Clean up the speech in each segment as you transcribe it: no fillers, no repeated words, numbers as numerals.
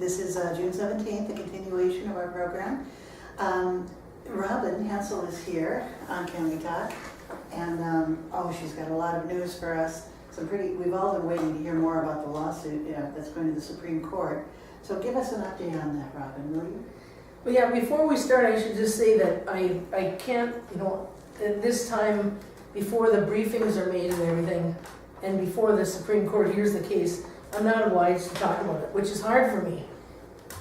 This is June 17th, the continuation of our program. Robin Hensel is here on County Talk, and she's got a lot of news for us. We've all been waiting to hear more about the lawsuit that's going to the Supreme Court. So give us an update on that, Robin, will you? Well, yeah, before we start, I should just say that I can't, at this time, before the briefings are made and everything, and before the Supreme Court hears the case, I'm not obliged to talk about it, which is hard for me,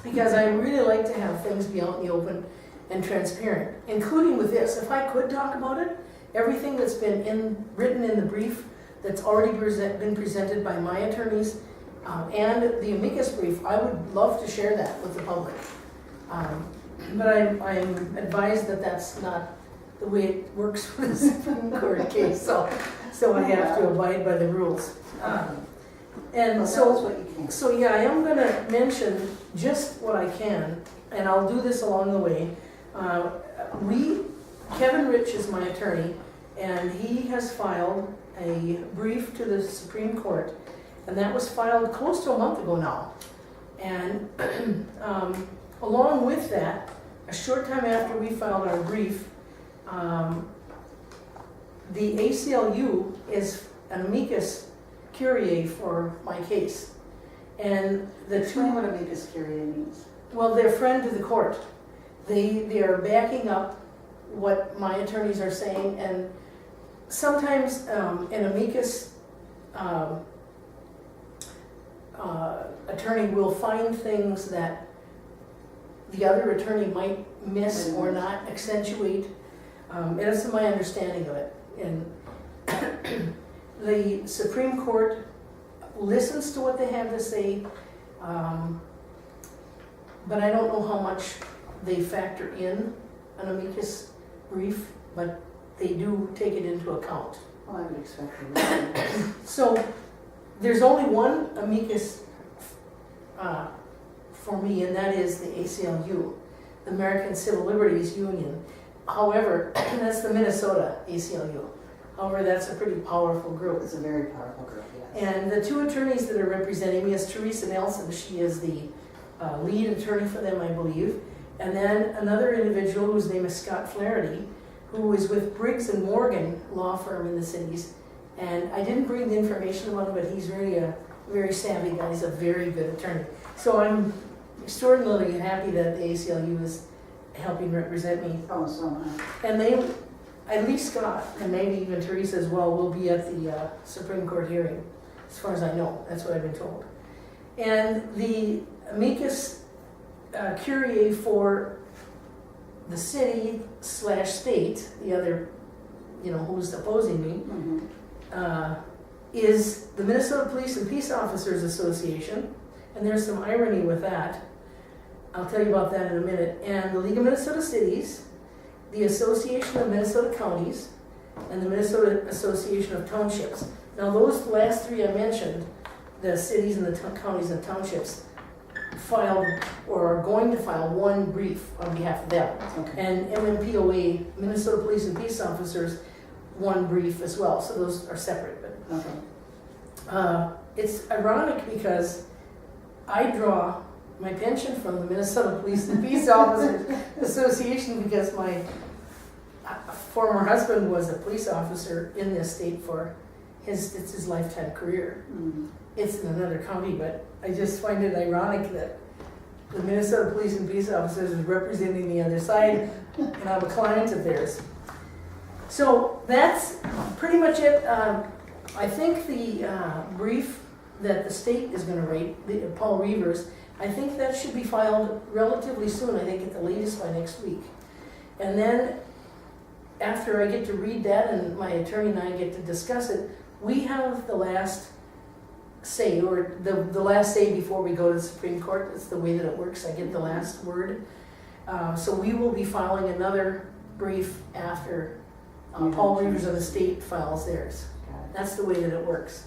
because I really like to have things be out in the open and transparent, including with this. If I could talk about it, everything that's been written in the brief that's already been presented by my attorneys, and the amicus brief, I would love to share that with the public. But I'm advised that that's not the way it works for the Supreme Court case, so I have to abide by the rules. And so yeah, I am going to mention just what I can, and I'll do this along the way. Kevin Rich is my attorney, and he has filed a brief to the Supreme Court, and that was filed close to a month ago now. And along with that, a short time after we filed our brief, the ACLU is an amicus curiae for my case. And Explain what amicus curiae means. Well, they're friend to the court. They are backing up what my attorneys are saying, and sometimes an amicus attorney will find things that the other attorney might miss or not accentuate. And that's my understanding of it. And the Supreme Court listens to what they have to say, but I don't know how much they factor in an amicus brief, but they do take it into account. Well, I would expect that. So there's only one amicus for me, and that is the ACLU, the American Civil Liberties Union. However, that's the Minnesota ACLU. However, that's a pretty powerful group. It's a very powerful group, yes. And the two attorneys that are representing me is Theresa Nelson. She is the lead attorney for them, I believe. And then another individual whose name is Scott Flaherty, who is with Briggs and Morgan law firm in the cities. And I didn't bring the information about him, but he's really a very savvy guy. He's a very good attorney. So I'm extraordinarily happy that the ACLU is helping represent me. Oh, so much. And they, at least Scott, and maybe even Theresa as well, will be at the Supreme Court hearing, as far as I know. That's what I've been told. And the amicus curiae for the city/state, the other, who's opposing me, is the Minnesota Police and Peace Officers Association. And there's some irony with that. I'll tell you about that in a minute. And the League of Minnesota Cities, the Association of Minnesota Counties, and the Minnesota Association of Townships. Now those last three I mentioned, the cities and the counties and townships, filed or are going to file one brief on behalf of them. Okay. And MNPOA, Minnesota Police and Peace Officers, one brief as well. So those are separate. But Okay. it's ironic because I draw my pension from the Minnesota Police and Peace Officers Association because my former husband was a police officer in this state for it's his lifetime career. It's in another county, but I just find it ironic that the Minnesota Police and Peace Officers is representing the other side, and I'm a client of theirs. So that's pretty much it. I think the brief that the state is going to write, Paul Reavers, I think that should be filed relatively soon. I think at the latest by next week. And then after I get to read that and my attorney and I get to discuss it, we have the last say, or the last say before we go to the Supreme Court. It's the way that it works. I get the last word. So we will be filing another brief after Paul Reavers of the state files theirs. That's the way that it works.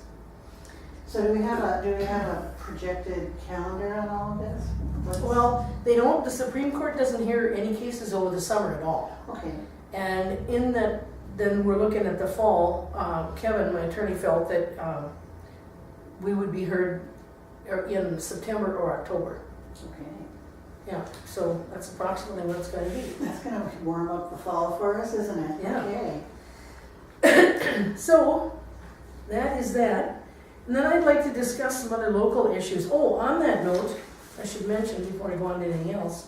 So do we have a projected calendar on all of this? Well, they don't. The Supreme Court doesn't hear any cases over the summer at all. Okay. And in that, then we're looking at the fall. Kevin, my attorney, felt that we would be heard in September or October. Okay. Yeah, so that's approximately what it's gonna be. That's gonna warm up the fall for us, isn't it? Yeah. Okay. So, that is that. And then I'd like to discuss some other local issues. Oh, on that note, I should mention before I go on to anything else,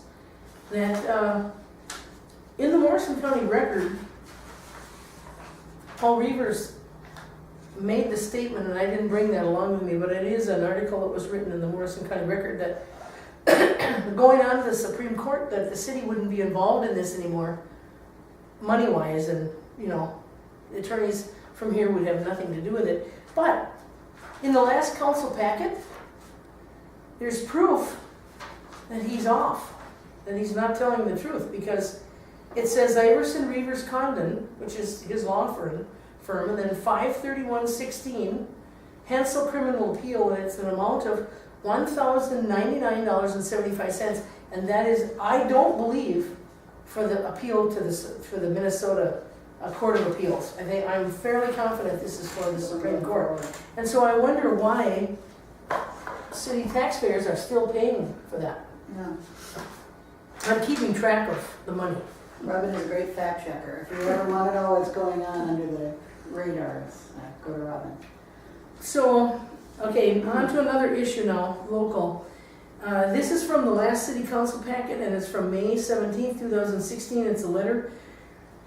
that in the Morrison County Record, Paul Reavers made the statement, and I didn't bring that along with me, but it is an article that was written in the Morrison County Record that going on to the Supreme Court, that the city wouldn't be involved in this anymore, money-wise, and, you know, the attorneys from here would have nothing to do with it. But in the last council packet, there's proof that he's off, that he's not telling the truth, because it says Iverson Reavers Condon, which is his law firm, and then 53116 Hensel criminal appeal, and it's an amount of $1,099.75, and that is, I don't believe, for the appeal to for the Minnesota Court of Appeals. I'm fairly confident this is for the Supreme Court. And so I wonder why city taxpayers are still paying for that. No. I'm keeping track of the money. Robin is a great fact checker. If you ever want to know what's going on under the radars, go to Robin. So, okay, on to another issue now, local. This is from the last city council packet, and it's from May 17th, 2016. It's a letter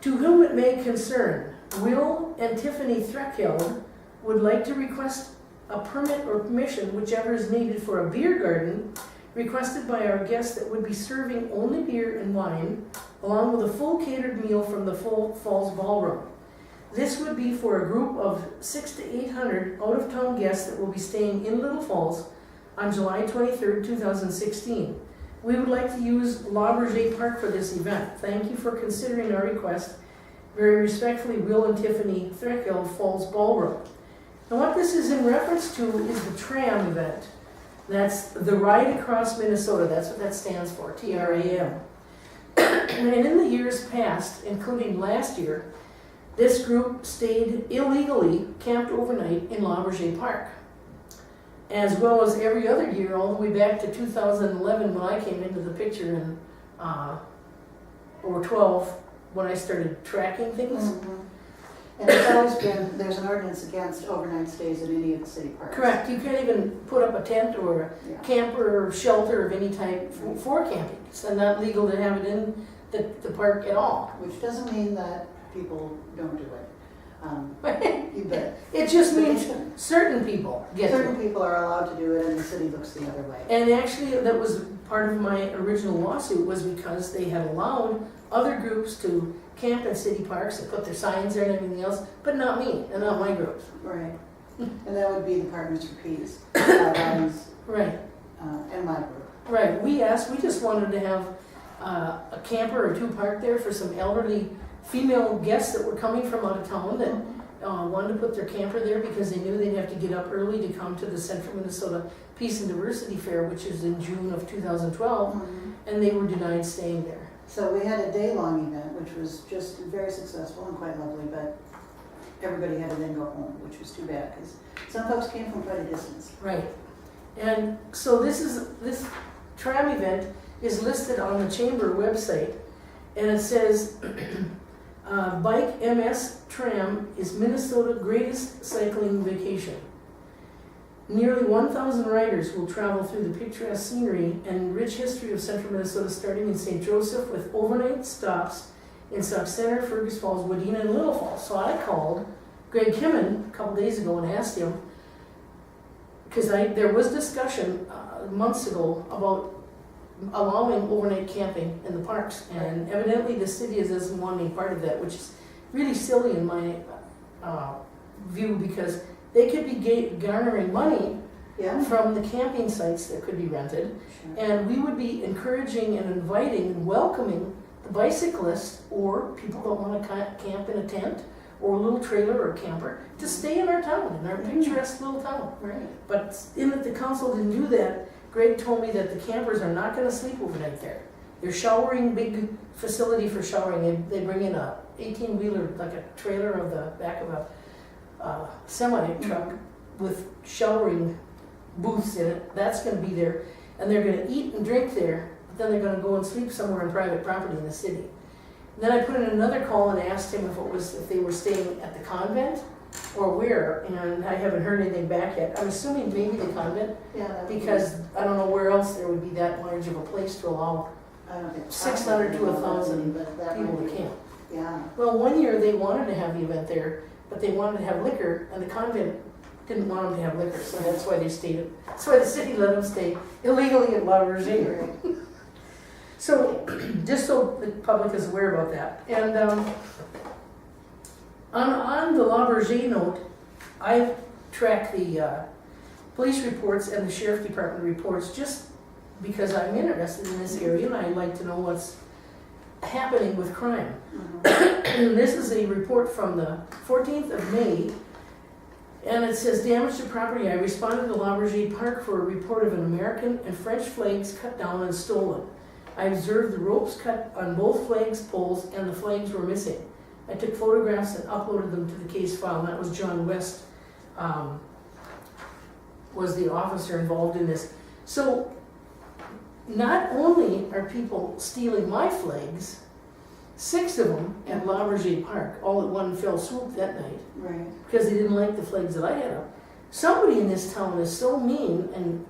to whom it may concern. Will and Tiffany Threckeld would like to request a permit or permission, whichever is needed, for a beer garden requested by our guest that would be serving only beer and wine, along with a full catered meal from the Full Falls Ballroom. This would be for a group of 600 to 800 out-of-town guests that will be staying in Little Falls on July 23rd, 2016. We would like to use La Berger Park for this event. Thank you for considering our request. Very respectfully, Will and Tiffany Threckeld, Falls Ballroom. Now what this is in reference to is the TRAM event. That's the Ride Across Minnesota. That's what that stands for, TRAM. And in the years past, including last year, this group stayed illegally, camped overnight in La Berger Park, as well as every other year, all the way back to 2011 when I came into the picture, and or 12 when I started tracking things. Mm-hmm. And it's always been, there's an ordinance against overnight stays in any of the city parks. Correct. You can't even put up a tent or a camper or shelter of any type for camping. It's not legal to have it in the park at all. Which doesn't mean that people don't do it. You bet. It just means certain people get Certain it. people are allowed to do it, and the city looks the other way. And actually, that was part of my original lawsuit, was because they had allowed other groups to camp in city parks and put their signs there and everything else, but not me and not my group. Right. And that would be the Partners for Peace, Robin's, Right. and my group. Right. We just wanted to have a camper or two parked there for some elderly female guests that were coming from out of town that wanted to put their camper there because they knew they'd have to get up early to come to the Central Minnesota Peace and Diversity Fair, which is in June of 2012, and they were denied staying there. So we had a day-long event, which was just very successful and quite lovely, but everybody had to then go home, which was too bad, because some folks came from quite a distance. Right. And so this tram event is listed on the chamber website, and it says, Bike MS Tram is Minnesota's greatest cycling vacation. Nearly 1,000 riders will travel through the picturesque scenery and rich history of central Minnesota, starting in St. Joseph with overnight stops in Sauk Center, Fergus Falls, Wadena, and Little Falls. So I called Greg Kimmen a couple days ago and asked him, because there was discussion months ago about allowing overnight camping in the parks, and evidently the city doesn't want any part of that, which is really silly in my view, because they could be garnering money from the camping sites that could be rented, and we would be encouraging and inviting and welcoming the bicyclists or people that want to camp in a tent or a little trailer or camper to stay in our town, in our picturesque little town. Right. But in that the council didn't do that, Greg told me that the campers are not going to sleep overnight there. They're showering, big facility for showering. They bring in a 18-wheeler, like a trailer of the back of a semi truck with showering booths in it. That's going to be there. and they're gonna eat and drink there, but then they're gonna go and sleep somewhere on private property in the city. Then I put in another call and asked him if they were staying at the convent or where, and I haven't heard anything back yet. I'm assuming maybe the convent, Yeah, that would be- because I don't know where else there would be that large of a place to allow I don't think. 600 to 1,000 but that people might to be- camp. Yeah, Well, one year they wanted to have the event there, but they wanted to have liquor, and the convent didn't want them to have liquor, so that's why they stayed. That's why the city let them stay illegally at La Vergée. right. So, just so the public is aware about that. And on the La Vergée note, I track the police reports and the sheriff department reports just because I'm interested in this area and I like to know what's happening with crime. Mhm. This is a report from the 14th of May, and it says, damage to property. I responded to La Vergée Park for a report of an American and French flags cut down and stolen. I observed the ropes cut on both flags poles and the flags were missing. I took photographs and uploaded them to the case file, and that was John West, was the officer involved in this. So, not only are people stealing my flags, 6 of them at La Vergée Park, all at one fell swoop that night, Right. because they didn't like the flags that I had up. Somebody in this town is so mean and,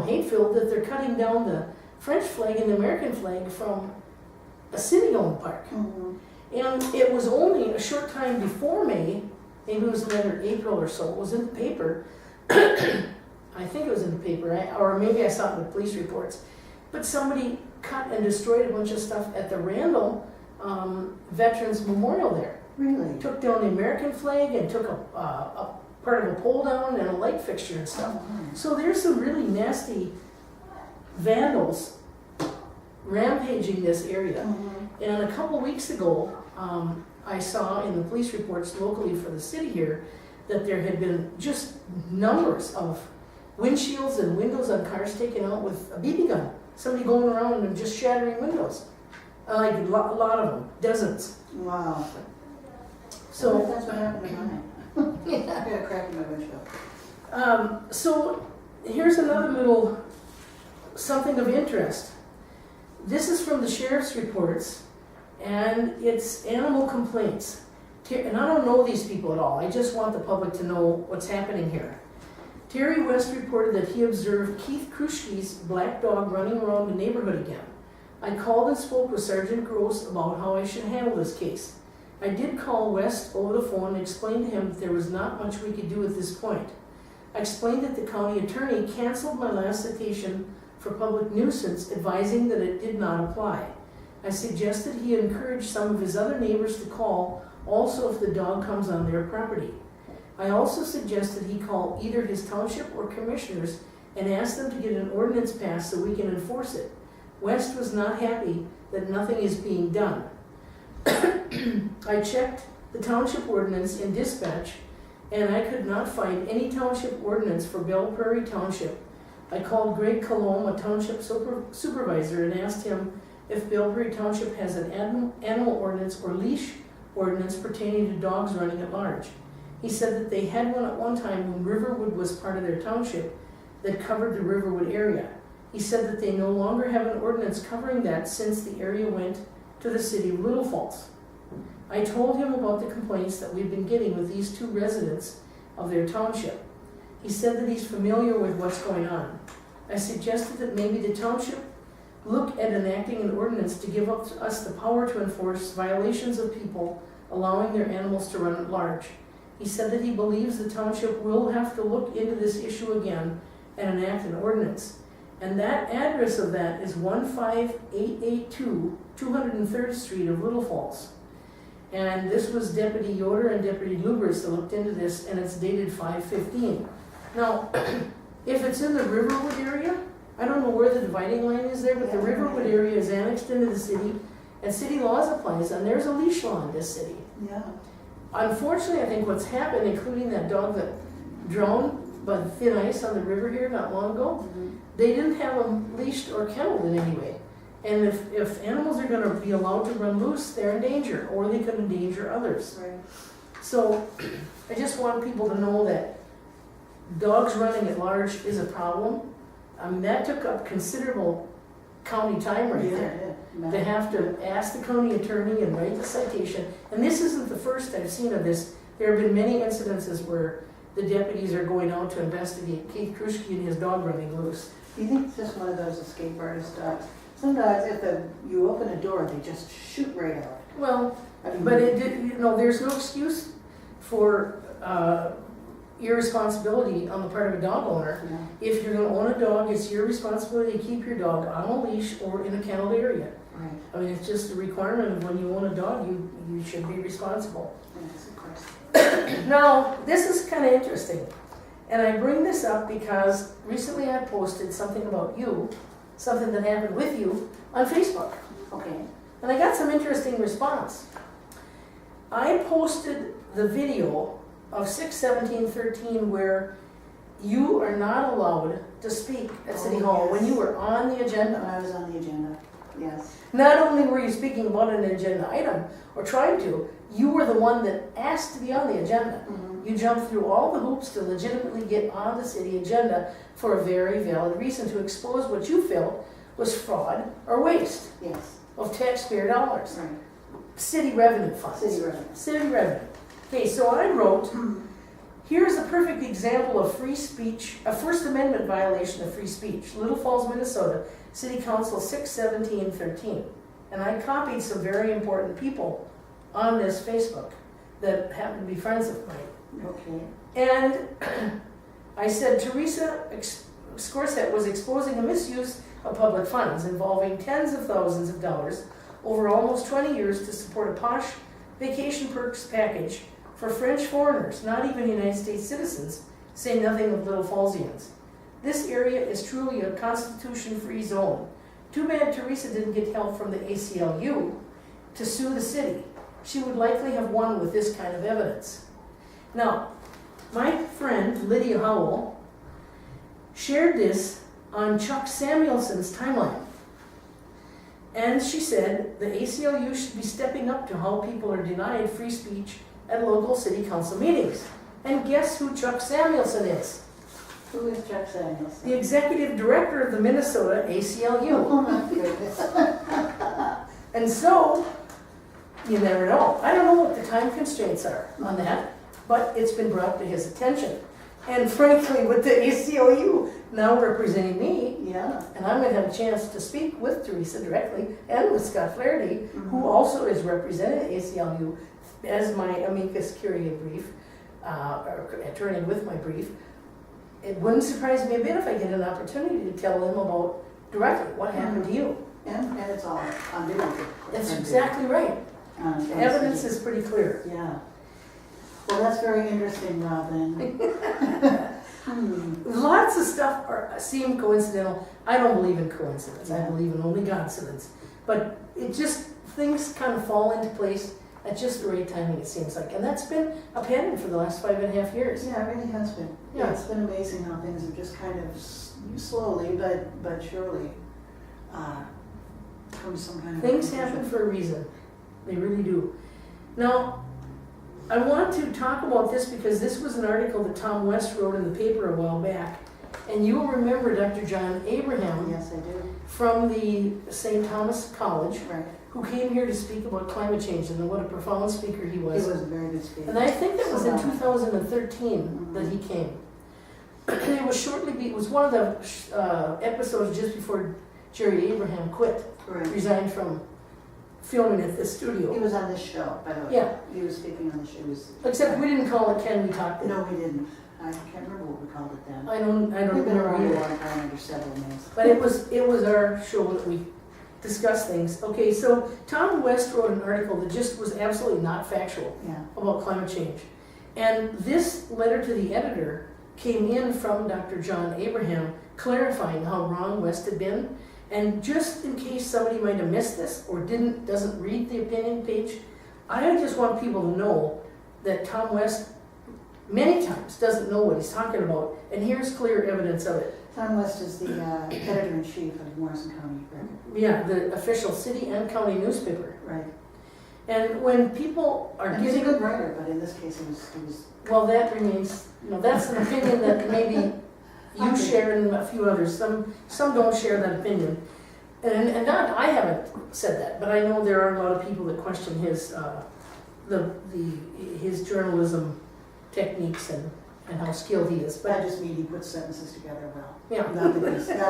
hate-filled that they're cutting down the French flag and the American flag from a city-owned park. Mhm. And it was only a short time before May, maybe it was later April or so, it was in the paper. I think it was in the paper, or maybe I saw it in the police reports. But somebody cut and destroyed a bunch of stuff at the Randall Veterans Memorial there. Really? Took down the American flag and took a part of a pole down and a light fixture and stuff. Oh, So there's some really nasty vandals rampaging this area. mhm. And a couple weeks ago, I saw in the police reports locally for the city here that there had been just numbers of windshields and windows on cars taken out with a BB gun. Somebody going around and just shattering windows. Like a lot of them, dozens. Wow. I So, wonder if that's what happened to mine. I got a crack in my windshield. so here's another little something of interest. This is from the sheriff's reports, and it's animal complaints. And I don't know these people at all. I just want the public to know what's happening here. Terry West reported that he observed Keith Kruschke's black dog running around the neighborhood again. I called and spoke with Sergeant Gross about how I should handle this case. I did call West over the phone and explained to him that there was not much we could do at this point. I explained that the county attorney canceled my last citation for public nuisance, advising that it did not apply. I suggested he encourage some of his other neighbors to call also if the dog comes on their property. I also suggested he call either his township or commissioners and ask them to get an ordinance passed so we can enforce it. West was not happy that nothing is being done. I checked the township ordinance in dispatch and I could not find any township ordinance for Belle Prairie Township. I called Greg Colomb, a township supervisor, and asked him if Belle Prairie Township has an animal ordinance or leash ordinance pertaining to dogs running at large. He said that they had one at one time when Riverwood was part of their township that covered the Riverwood area. He said that they no longer have an ordinance covering that since the area went to the city of Little Falls. I told him about the complaints that we've been getting with these 2 residents of their township. He said that he's familiar with what's going on. I suggested that maybe the township look at enacting an ordinance to give us the power to enforce violations of people allowing their animals to run at large. He said that he believes the township will have to look into this issue again and enact an ordinance. And that address of that is 15882 203rd Street of Little Falls. And this was Deputy Yoder and Deputy Lubers that looked into this, and it's dated 5/15. Now, if it's in the Riverwood area, I don't know where the dividing line is there, but the Riverwood area is annexed into the city, and city laws applies, and there's a leash law in this city. Yeah. Unfortunately, I think what's happened, including that dog that drowned by the thin ice on the river here not long ago, Mhm. they didn't have them leashed or kenneled in any way. And if animals are going to be allowed to run loose, they're in danger, or they could endanger others. Right. So I just want people to know that dogs running at large is a problem. I mean, that took up considerable county time right there. They have to ask the county attorney and write the citation. And this isn't the first I've seen of this. There have been many incidences where the deputies are going out to investigate Keith Kruschke and his dog running loose. Do you think it's just one of those escape artist dogs? Some dogs, if you open a door, they just shoot right out. Well, I mean, but there's no excuse for irresponsibility on the part of a dog owner. yeah, If you're gonna own a dog, it's your responsibility to keep your dog on a leash or in a kenneled area. right. I mean, it's just a requirement of when you own a dog, you should be responsible. Yes, of course. Now, this is kind of interesting, and I bring this up because recently I posted something about you, something that happened with you, on Facebook, Okay. and I got some interesting response. I posted the video of 6/17/13 where you are not allowed to speak at City Oh, Hall yes. when you were on the When agenda. I was on the agenda, yes. Not only were you speaking about an agenda item, or trying to, you were the one that asked to be on the agenda. Mhm. You jumped through all the hoops to legitimately get on the city agenda for a very valid reason, to expose what you felt was fraud or waste Yes, of taxpayer dollars, right. city revenue funds. City revenue. City revenue. Okay, so I wrote, here's a perfect example of free speech, a First Amendment violation of free speech. Little Falls, Minnesota, City Council 6/17/13. And I copied some very important people on this Facebook that happen to be friends of mine. Okay. And I said, Theresa Skorseth was exposing a misuse of public funds involving tens of thousands of dollars over almost 20 years to support a posh vacation perks package for French foreigners, not even United States citizens, say nothing of Little Fallsians. This area is truly a constitution-free zone. Too bad Theresa didn't get help from the ACLU to sue the city. She would likely have won with this kind of evidence. Now, my friend Lydia Howell shared this on Chuck Samuelson's timeline. And she said the ACLU should be stepping up to how people are denied free speech at local city council meetings. And guess who Chuck Samuelson is? Who is Chuck Samuelson? The executive director of the Minnesota ACLU. Oh my goodness. And so, you never know. I don't know what the time constraints are on that, but it's been brought to his attention. And frankly, with the ACLU now representing me, Yeah. and I'm going to have a chance to speak with Theresa directly and with Scott Flaherty, Mhm. who also is representing ACLU as my amicus curiae brief, or attorney with my brief. It wouldn't surprise me a bit if I get an opportunity to tell them about directly what happened to you. And it's all on video. That's exactly right. The evidence is pretty clear. Yeah. Well, that's very interesting, Robin. Lots of stuff seem coincidental. I don't believe in coincidence. I believe in only Godcidence. But it just, things kind of fall into place at just the right timing, it seems like. And that's been a pattern for the last 5.5 years. Yeah, it really has been. Yeah. It's been amazing how things have just kind of slowly, but surely, come to some kind of Things conclusion. happen for a reason. They really do. Now, I want to talk about this because this was an article that Tom West wrote in the paper a while back. And you'll remember Dr. John Abraham Yes, I do. from the St. Thomas College, Right. who came here to speak about climate change, and what a profound speaker he He was. was a very good speaker. And I think that was in So, 2013 that he came. It was one of the episodes just before Jerry Abraham quit, Right. resigned from filming at this He studio. was on this show, by the way. Yeah. He was speaking on the show. He was- Except we didn't call it Can We Talk Then. No, we didn't. I can't remember what we called it then. I don't We've been around a remember either. long time, under several names. But it was our show that we discussed things. Okay, so Tom West wrote an article that just was absolutely not factual Yeah. about climate change. And this letter to the editor came in from Dr. John Abraham clarifying how wrong West had been. And just in case somebody might have missed this or doesn't read the opinion page, I just want people to know that Tom West many times doesn't know what he's talking about, and here's clear evidence of it. Tom West is the editor-in-chief of Morrison County Record. Yeah, the official city and county newspaper. Right. And when people are And he's a giving, good writer, but in this case he was well, that remains, that's an opinion that maybe You Okay. share and a few others. Some don't share that opinion. And not, I haven't said that, but I know there are a lot of people that question his, his journalism techniques and how skilled he is. But I But just mean he puts sentences together well. yeah, Not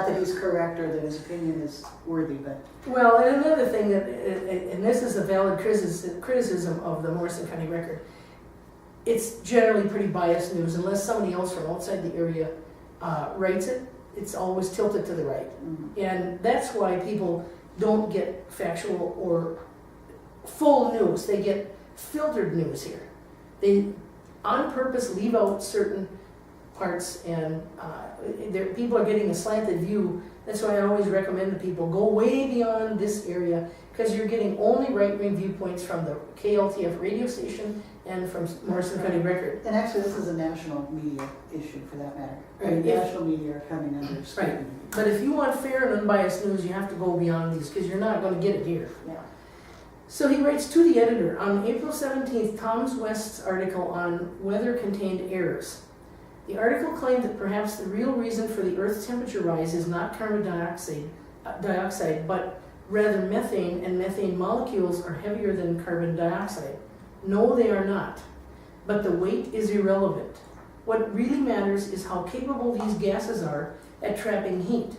that he's correct or that his opinion is worthy, but well, and another thing that, and this is a valid criticism of the Morrison County Record, it's generally pretty biased news unless somebody else from outside the area writes it. It's always tilted to the right. And that's why people don't get factual or full news. They get filtered news here. They on purpose leave out certain parts, and people are getting a slanted view. That's why I always recommend to people, go way beyond this area, because you're getting only right-wing viewpoints from the KLTF radio station and from Morrison County Record. and actually this is a national media issue for that matter. I mean, Right, if- national media are coming under scrutiny. But if you want fair and unbiased news, you have to go beyond these, because you're not going to get it here. Yeah. So he writes to the editor, on April 17th, Tom's West's article on weather contained errors. The article claimed that perhaps the real reason for the Earth's temperature rise is not carbon dioxide, but rather methane, and methane molecules are heavier than carbon dioxide. No, they are not. But the weight is irrelevant. What really matters is how capable these gases are at trapping heat.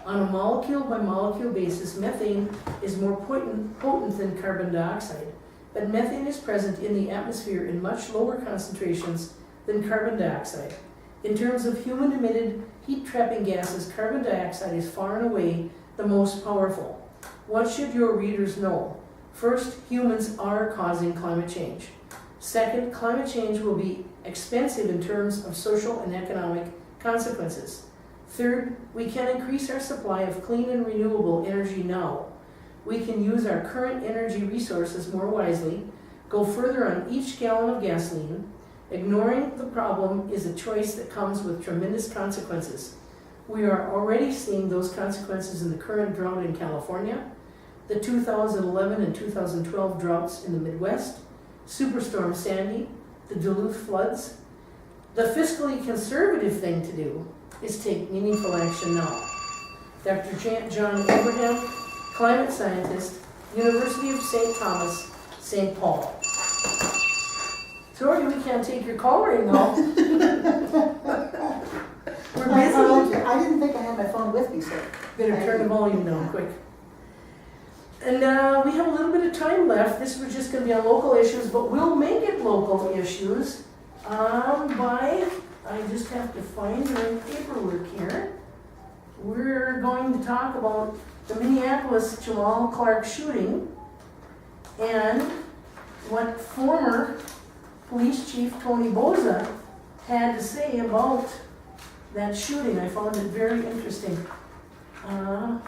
On a molecule-by-molecule basis, methane is more potent than carbon dioxide, but methane is present in the atmosphere in much lower concentrations than carbon dioxide. In terms of human-emitted heat-trapping gases, carbon dioxide is far and away the most powerful. What should your readers know? First, humans are causing climate change. Second, climate change will be expensive in terms of social and economic consequences. Third, we can increase our supply of clean and renewable energy now. We can use our current energy resources more wisely, go further on each gallon of gasoline. Ignoring the problem is a choice that comes with tremendous consequences. We are already seeing those consequences in the current drought in California, the 2011 and 2012 droughts in the Midwest, Superstorm Sandy, the Duluth floods. The fiscally conservative thing to do is take meaningful action now. Dr. John Abraham, climate scientist, University of St. Thomas, St. Paul. Sorry, we can't take your call right now. We're busy. I didn't think I had my phone with me, so. Better turn the volume down quick. And we have a little bit of time left. This was just going to be on local issues, but we'll make it local issues I just have to find my paperwork here. We're going to talk about the Minneapolis Jamal Clark shooting and what former Police Chief Tony Boza had to say about that shooting. I found it very interesting. I'm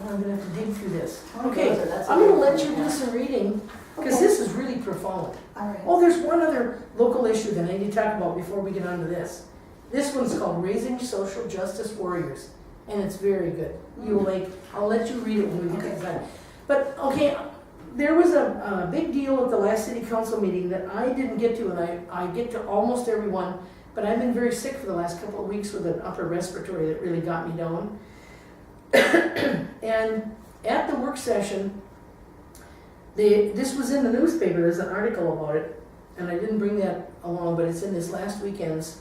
going to have to dig through this. Okay, I'm going to let you do some reading, because this is really profound. All right. Oh, there's one other local issue that I need to talk about before we get on to this. This one's called Raising Social Justice Warriors, and it's very good. You will like, I'll let you read it when we get to that. But, okay, there was a big deal at the last city council meeting that I didn't get to, and I get to almost every one, but I've been very sick for the last couple of weeks with an upper respiratory that really got me down. And at the work session, this was in the newspaper, there's an article about it, and I didn't bring that along, but it's in this last weekend's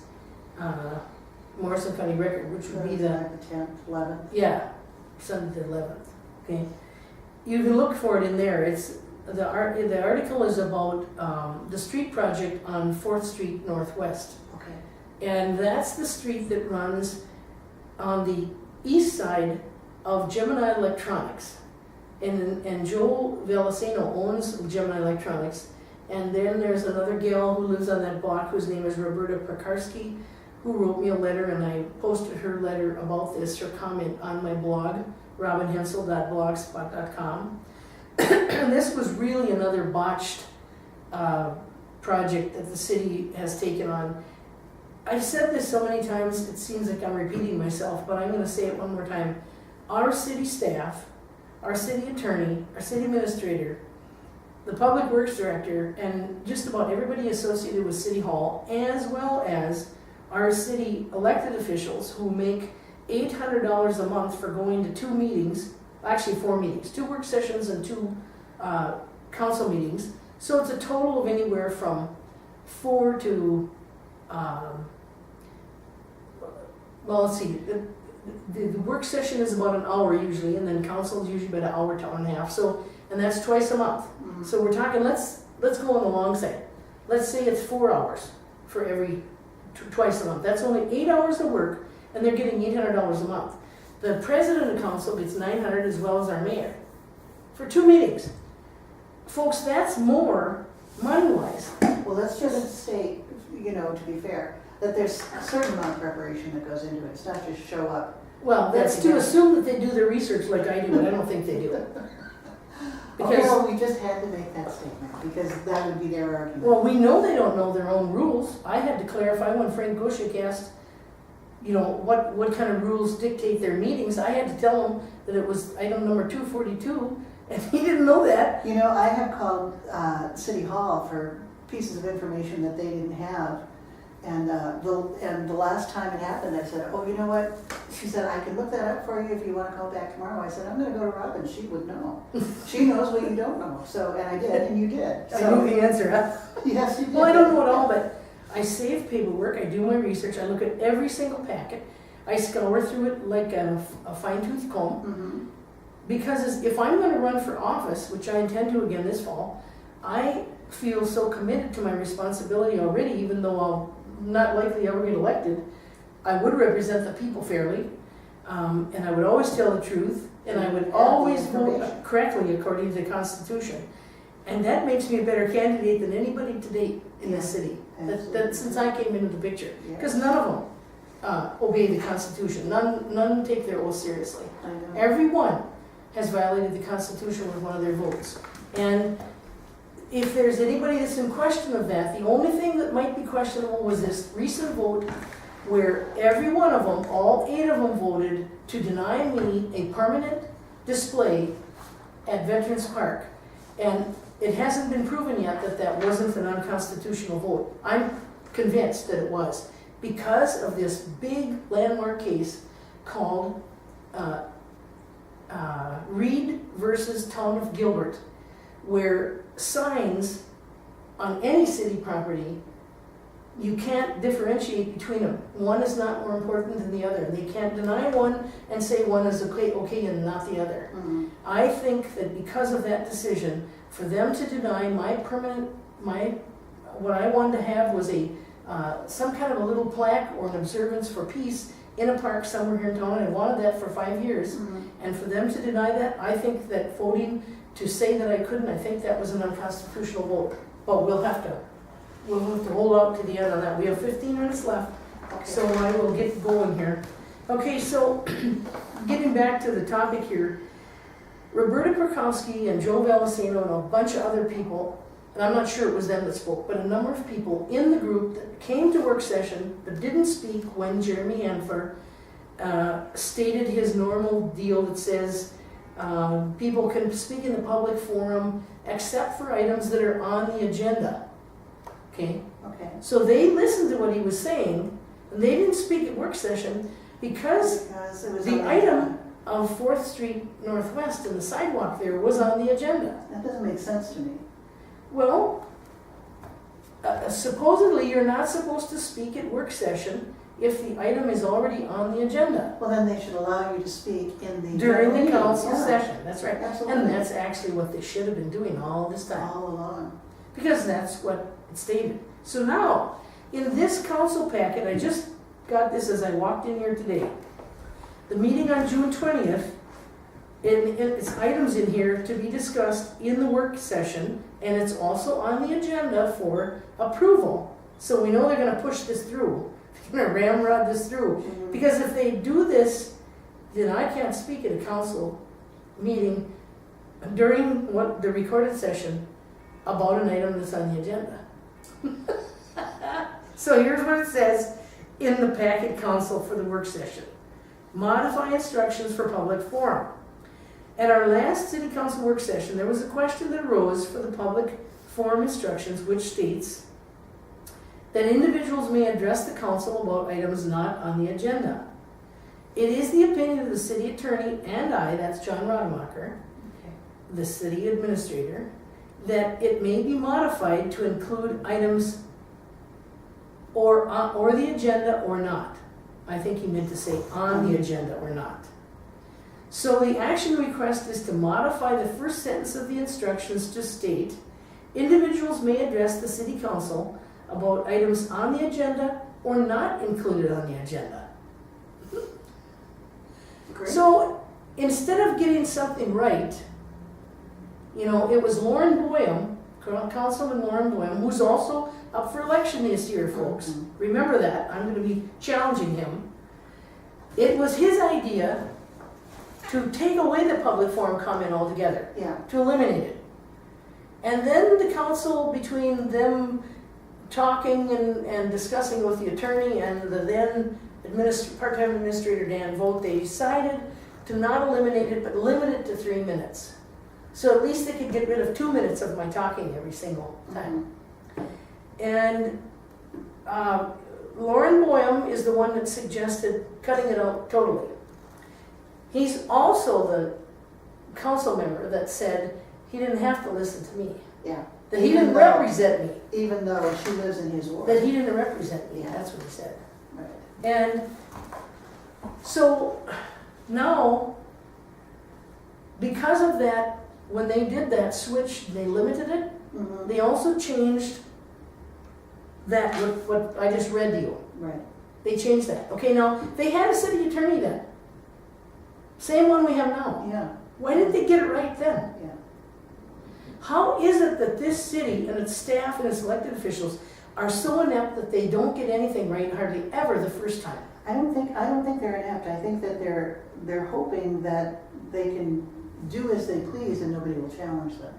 Morrison County Record, which would be the 10th, 11th. yeah, Sunday the 11th. Okay, you can look for it in there. It's the article is about the street project on 4th Street Northwest, Okay. and that's the street that runs on the east side of Gemini Electronics, and Joe Velasano owns Gemini Electronics, and then there's another gal who lives on that block whose name is Roberta Pekarski, who wrote me a letter, and I posted her letter about this, her comment on my blog, robinhensel.blogspot.com. And this was really another botched project that the city has taken on. I've said this so many times, it seems like I'm repeating myself, but I'm going to say it one more time. Our city staff, our city attorney, our city administrator, the public works director, and just about everybody associated with City Hall, as well as our city elected officials who make $800 a month for going to 2 meetings, actually 4 meetings, 2 work sessions and 2 council meetings. So it's a total of anywhere from 4 to, well, let's see, the work session is about an hour usually, and then council is usually about an hour to hour and a half. So, and that's twice a month. So we're talking, let's go on the long side. Let's say it's 4 hours for every twice a month. That's only 8 hours of work, and they're getting $800 a month. The president of council gets $900 as well as our mayor for 2 meetings. Folks, that's more money-wise. Well, let's just state, to be fair, that there's a certain amount of preparation that goes into it. It's not just show up. Well, that's to assume that they do their research like I do, but I don't think they do. Because we just had to make that statement, because that would be their argument. Well, we know they don't know their own rules. I had to clarify when Frank Gushik asked, what kind of rules dictate their meetings. I had to tell him that it was item number 242, and he didn't know that. I have called City Hall for pieces of information that they didn't have. And the last time it happened, I said, oh, you know what? She said, I can look that up for you if you want to call back tomorrow. I said, I'm going to go to Robin. She would know. She knows what you don't know. So, and I did, and you did. I knew the answer, huh? Yes, you did. Well, I don't know it all, but I save paperwork. I do my research. I look at every single packet. I scour through it like a fine-tooth comb. Mm-hmm. Because if I'm going to run for office, which I intend to again this fall, I feel so committed to my responsibility already, even though I'll not likely ever get elected. I would represent the people fairly, and I would always tell the truth, and I would always vote correctly according to the Constitution. And that makes me a better candidate than anybody to date in this city, that since I came into the picture. Because none of them obey the Constitution. None take their oath seriously. Everyone has violated the Constitution with one of their votes. And if there's anybody that's in question of that, the only thing that might be questionable was this recent vote where every one of them, all 8 of them voted to deny me a permanent display at Veterans Park. And it hasn't been proven yet that that wasn't an unconstitutional vote. I'm convinced that it was because of this big landmark case called Reed versus Town of Gilbert, where signs on any city property, you can't differentiate between them. One is not more important than the other. They can't deny one and say one is okay and not the other. Mm-hmm. I think that because of that decision, for them to deny what I wanted to have was some kind of a little plaque or an observance for peace in a park somewhere here in town. I wanted that for 5 years. Mm-hmm. And for them to deny that, I think that voting to say that I couldn't, I think that was an unconstitutional vote. But we'll have to hold out to the end on that. We have 15 minutes left, so I will get going here. Okay, so getting back to the topic here, Roberta Perkowski and Joe Valesino and a bunch of other people, and I'm not sure it was them that spoke, but a number of people in the group that came to work session but didn't speak when Jeremy Handler stated his normal deal that says people can speak in the public forum except for items that are on the agenda. Okay? So they listened to what he was saying, and they didn't speak at work session because it was the item of 4th Street Northwest and the sidewalk there was on the agenda. That doesn't make sense to me. Well, supposedly you're not supposed to speak at work session if the item is already on the agenda. Well, then they should allow you to speak in the during the council session. That's right. Absolutely. And that's actually what they should have been doing all this time. All along. Because that's what it stated. So now, in this council packet, I just got this as I walked in here today. The meeting on June 20th, it's items in here to be discussed in the work session, and it's also on the agenda for approval. So we know they're going to push this through. They're going to ramrod this through. Mm-hmm. Because if they do this, then I can't speak at a council meeting during the recorded session about an item that's on the agenda. So here's what it says in the packet council for the work session. Modify instructions for public forum. At our last city council work session, there was a question that arose for the public forum instructions, which states, that individuals may address the council about items not on the agenda. It is the opinion of the city attorney and I, that's John Rademacher, the city administrator, that it may be modified to include items or the agenda or not. I think he meant to say on the agenda or not. So the action request is to modify the first sentence of the instructions to state, individuals may address the city council about items on the agenda or not included on the agenda. Great. So instead of getting something right, you know, it was Lauren Boyum, Councilman Lauren Boyum, who's also up for election this year, folks. Mhm. Remember that, I'm gonna be challenging him. It was his idea to take away the public forum comment altogether, Yeah, to eliminate it. And then the council, between them talking and discussing with the attorney and the then part-time administrator Dan Vogt, they decided to not eliminate it, but limit it to 3 minutes. So at least they could get rid of 2 minutes of my talking every single time. And Lauren Boyum is the one that suggested cutting it out totally. He's also the council member that said he didn't have to listen to me, yeah. that he Even didn't though- represent me, Even though she lives in his ward. that he didn't represent me, Yeah. that's what he said. Right. And so now, because of that, when they did that switch, they limited it. Mhm. They also changed that, what I just read to you. Right. They changed that. Okay, now, they had a city attorney then. Same one we have now. Yeah, Why didn't they get it right then? yeah. How is it that this city and its staff and its elected officials are so inept that they don't get anything right hardly ever the first time? I don't think they're inept. I think that they're hoping that they can do as they please and nobody will challenge them.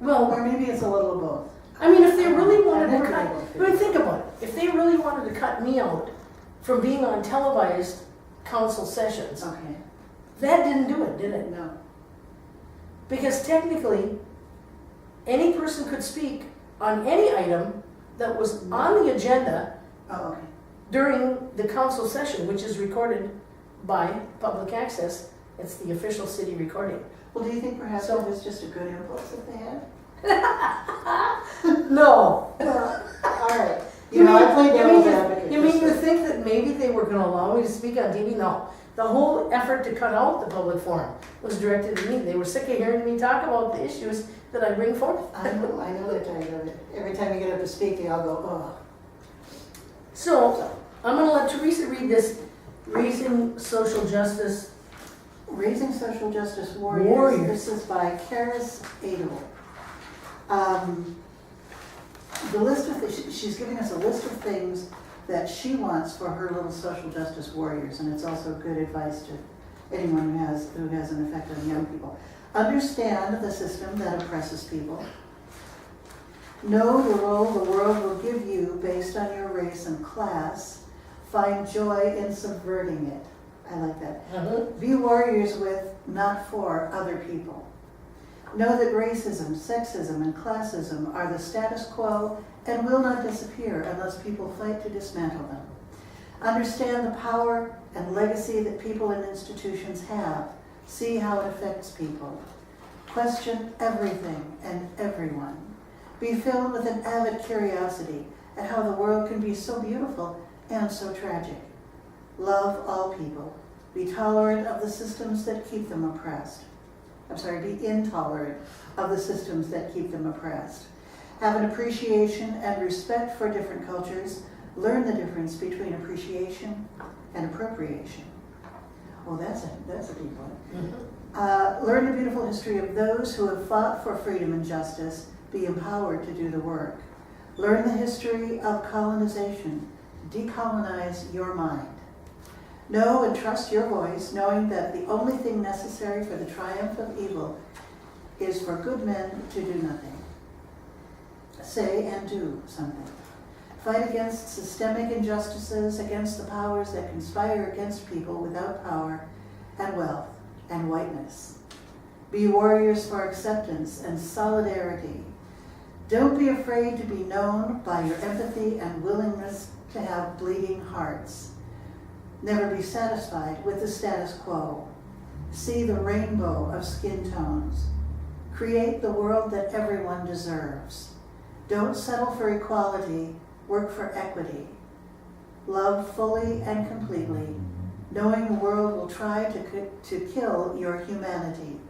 Well, Or maybe it's a little of both. I mean, if they really wanted I've to never cut, been able to I mean, think about it. If they really wanted to cut me out from being on televised council sessions, Okay, that didn't do it, did it? no. Because technically, any person could speak on any item that was on the agenda Oh, okay. during the council session, which is recorded by public access. It's the official city recording. Well, do you think perhaps So- it was just a good impulse that they had? No. Well, all right. You know, I played devil's advocate. You mean just you to- think that maybe they were gonna allow me to speak on TV? No. The whole effort to cut out the public forum was directed at me. They were sick of hearing me talk about the issues that I bring forth. I know they're tired of it. Every time you get up to speak, they all go, oh. So, I'm gonna let Theresa read this, Raising Social Justice. Raising Social Justice Warriors. Warriors. This is by Karis Adel. The list of, she's giving us a list of things that she wants for her little social justice warriors, and it's also good advice to anyone who has an effect on young people. Understand the system that oppresses people. Know the role the world will give you based on your race and class. Find joy in subverting it. I like that. Be warriors with, not for, other people. Know that racism, sexism, and classism are the status quo and will not disappear unless people fight to dismantle them. Understand the power and legacy that people and institutions have. See how it affects people. Question everything and everyone. Be filled with an avid curiosity at how the world can be so beautiful and so tragic. Love all people. Be tolerant of the systems that keep them oppressed. Be intolerant of the systems that keep them oppressed. Have an appreciation and respect for different cultures. Learn the difference between appreciation and appropriation. Oh, that's a deep one. Learn the beautiful history of those who have fought for freedom and justice. Be empowered to do the work. Learn the history of colonization. Decolonize your mind. Know and trust your voice, knowing that the only thing necessary for the triumph of evil is for good men to do nothing. Say and do something. Fight against systemic injustices, against the powers that conspire against people without power and wealth and whiteness. Be warriors for acceptance and solidarity. Don't be afraid to be known by your empathy and willingness to have bleeding hearts. Never be satisfied with the status quo. See the rainbow of skin tones. Create the world that everyone deserves. Don't settle for equality, work for equity. Love fully and completely, knowing the world will try to kill your humanity.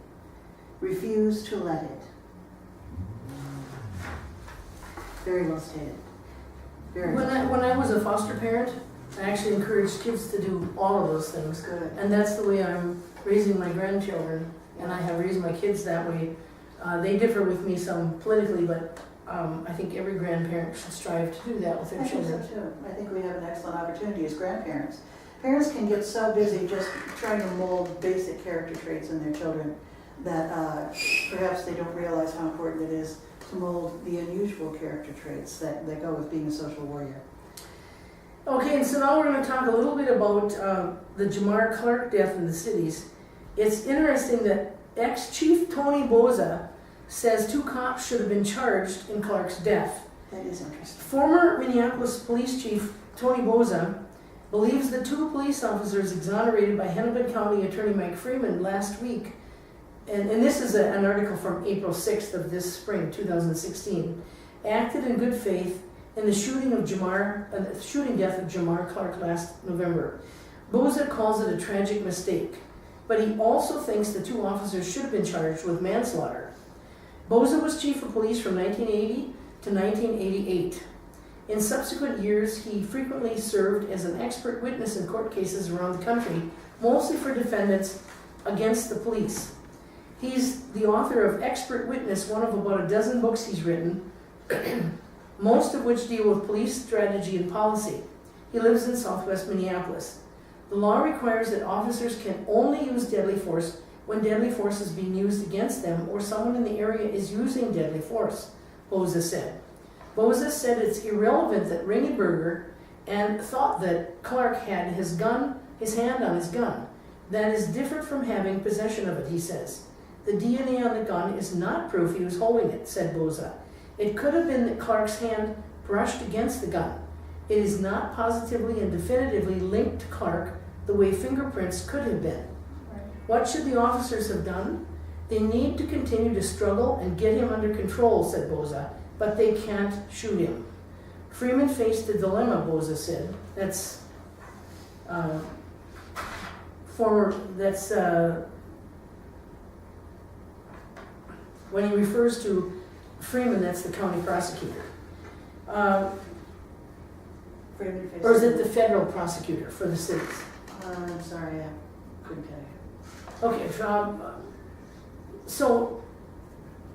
Refuse to let it. Very well stated. Very well stated. When I was a foster parent, I actually encouraged kids to do all of those things. Good. And that's the way I'm raising my grandchildren, and I have raised my kids that way. They differ with me some politically, but I think every grandparent should strive to do that with their children. I think so too. I think we have an excellent opportunity as grandparents. Parents can get so busy just trying to mold basic character traits in their children that perhaps they don't realize how important it is to mold the unusual character traits that go with being a social warrior. Okay, and so now we're going to talk a little bit about the Jamar Clark death in the cities. It's interesting that ex-chief Tony Boza says 2 cops should have been charged in Clark's death. That is interesting. Former Minneapolis Police Chief Tony Boza believes the 2 police officers exonerated by Hennepin County Attorney Mike Freeman last week, and this is an article from April 6th of this spring, 2016, acted in good faith in the shooting death of Jamar Clark last November. Boza calls it a tragic mistake, but he also thinks the 2 officers should have been charged with manslaughter. Boza was chief of police from 1980 to 1988. In subsequent years, he frequently served as an expert witness in court cases around the country, mostly for defendants against the police. He's the author of Expert Witness, one of about a dozen books he's written, most of which deal with police strategy and policy. He lives in southwest Minneapolis. The law requires that officers can only use deadly force when deadly force is being used against them or someone in the area is using deadly force, Boza said. Boza said it's irrelevant that Ringenberger and thought that Clark had his hand on his gun. That is different from having possession of it, he says. The DNA on the gun is not proof he was holding it, said Boza. It could have been that Clark's hand brushed against the gun. It is not positively and definitively linked to Clark the way fingerprints could have been. What should the officers have done? They need to continue to struggle and get him under control, said Boza, but they can't shoot him. Freeman faced a dilemma, Boza said. When he refers to Freeman, that's the county prosecutor. Freeman faced Or is it the federal prosecutor for the cities? I'm sorry, I couldn't tell you. Okay, so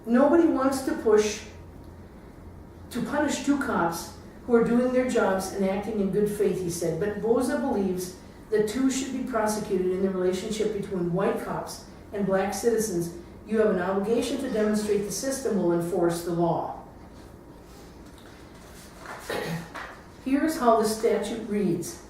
nobody wants to punish 2 cops who are doing their jobs and acting in good faith, he said, but Boza believes the 2 should be prosecuted in the relationship between white cops and black citizens. You have an obligation to demonstrate the system will enforce the law. Here's how the statute reads.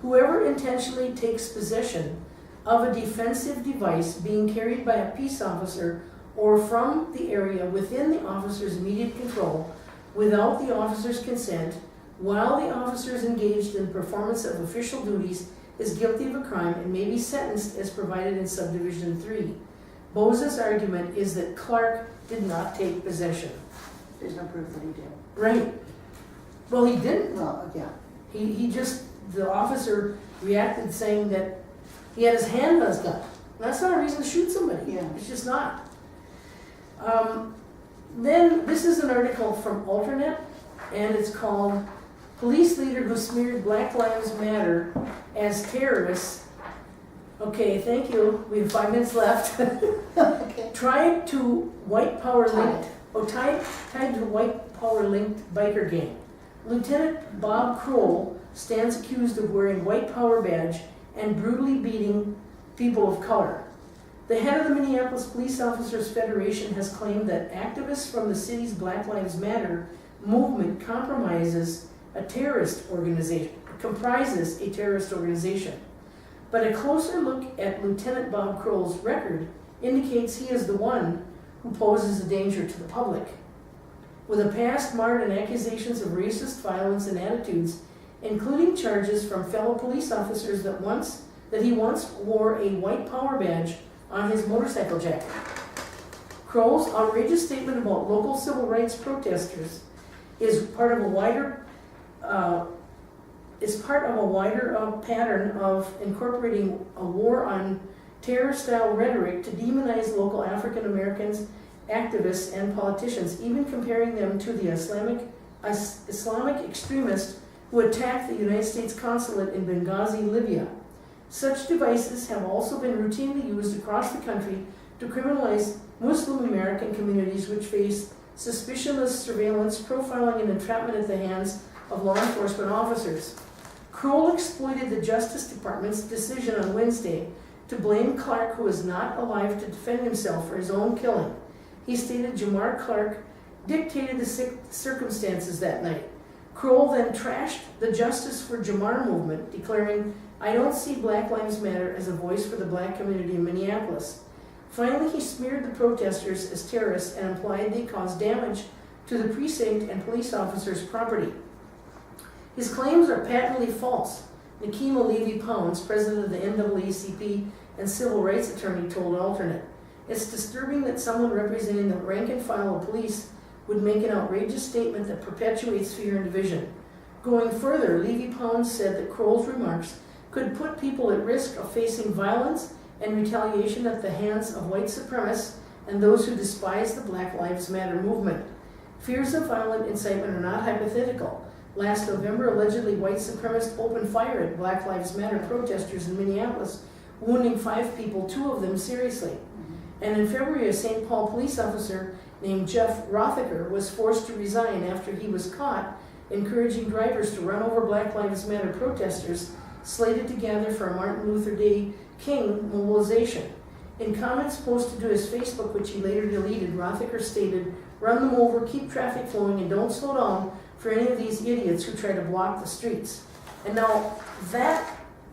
Whoever intentionally takes possession of a defensive device being carried by a peace officer or from the area within the officer's immediate control without the officer's consent while the officer is engaged in performance of official duties is guilty of a crime and may be sentenced as provided in subdivision 3. Boza's argument is that Clark did not take possession. There's no proof that he did. Right. Well, he didn't. Well, yeah. The officer reacted saying that he had his hand on his gun. That's not a reason to shoot somebody. Yeah. It's just not. Then this is an article from Alternate, and it's called Police Leader Who Smeared Black Lives Matter as Terrorists. Okay, thank you. We have 5 minutes left. Okay. Tied to white power linked. Tied to white power linked biker gang. Lieutenant Bob Kroll stands accused of wearing white power badge and brutally beating people of color. The head of the Minneapolis Police Officers Federation has claimed that activists from the city's Black Lives Matter movement comprises a terrorist organization. But a closer look at Lieutenant Bob Kroll's record indicates he is the one who poses a danger to the public. with a past marred in accusations of racist violence and attitudes, including charges from fellow police officers that he once wore a white power badge on his motorcycle jacket. Crow's outrageous statement about local civil rights protesters is part of a wider pattern of incorporating a war on terror-style rhetoric to demonize local African Americans, activists, and politicians, even comparing them to the Islamic extremists who attacked the United States consulate in Benghazi, Libya. Such devices have also been routinely used across the country to criminalize Muslim American communities which face suspicionless surveillance, profiling, and entrapment at the hands of law enforcement officers. Kroll exploited the Justice Department's decision on Wednesday to blame Clark, who is not alive to defend himself, for his own killing. He stated Jamar Clark dictated the circumstances that night. Kroll then trashed the Justice for Jamar movement, declaring, "I don't see Black Lives Matter as a voice for the black community in Minneapolis." Finally, he smeared the protesters as terrorists and implied they caused damage to the precinct and police officers' property. His claims are patently false, Nikema Levy-Pounds, president of the NAACP and civil rights attorney, told Alternate. It's disturbing that someone representing the rank and file of police would make an outrageous statement that perpetuates fear and division. Going further, Levy-Pounds said that Kroll's remarks could put people at risk of facing violence and retaliation at the hands of white supremacists and those who despise the Black Lives Matter movement. Fears of violent incitement are not hypothetical. Last November, allegedly white supremacists opened fire at Black Lives Matter protesters in Minneapolis, wounding 5 people, 2 of them seriously. And in February, a St. Paul police officer named Jeff Rothacker was forced to resign after he was caught encouraging drivers to run over Black Lives Matter protesters slated to gather for a Martin Luther Day King mobilization. In comments posted to his Facebook, which he later deleted, Rothacker stated, "Run them over, keep traffic flowing, and don't slow down for any of these idiots who try to block the streets." And now that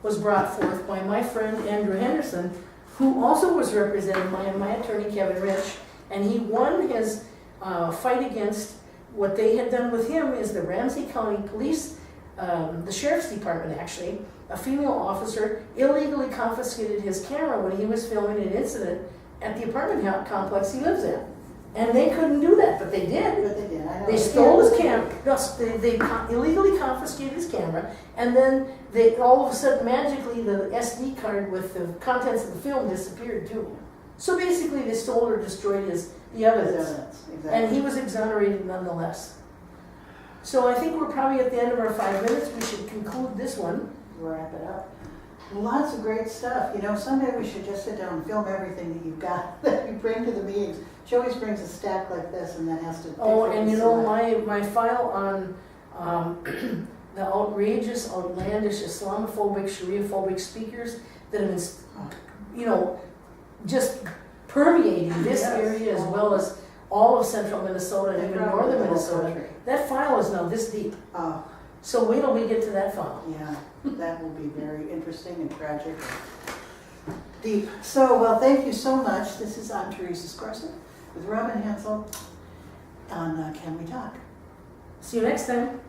was brought forth by my friend Andrew Henderson, who also was represented by my attorney Kevin Rich, and he won his fight against what they had done with him is the Ramsey County Police, the Sheriff's Department actually, a female officer illegally confiscated his camera when he was filming an incident at the apartment complex he lives in. And they couldn't do that, but they did. But they did, I know. They stole his camera, they illegally confiscated his camera, and then they all of a sudden magically the SD card with the contents of the film disappeared too. So basically they stole or destroyed the evidence. Exactly. And he was exonerated nonetheless. So I think we're probably at the end of our 5 minutes. We should conclude this one. Wrap it up. Lots of great stuff. You know, someday we should just sit down and film everything that you've got that you bring to the meetings. She always brings a stack like this and then has to. Oh, and you know, my file on the outrageous, outlandish, Islamophobic, Sharia-phobic speakers that have been, you know, just permeating this area as well as all of central Minnesota and even northern Minnesota. That file is now this deep. Oh. So wait till we get to that file. Yeah, that will be very interesting and tragic. Deep. So, well, thank you so much. This is Theresa Skorseth with Robin Hensel on Can We Talk? See you next time.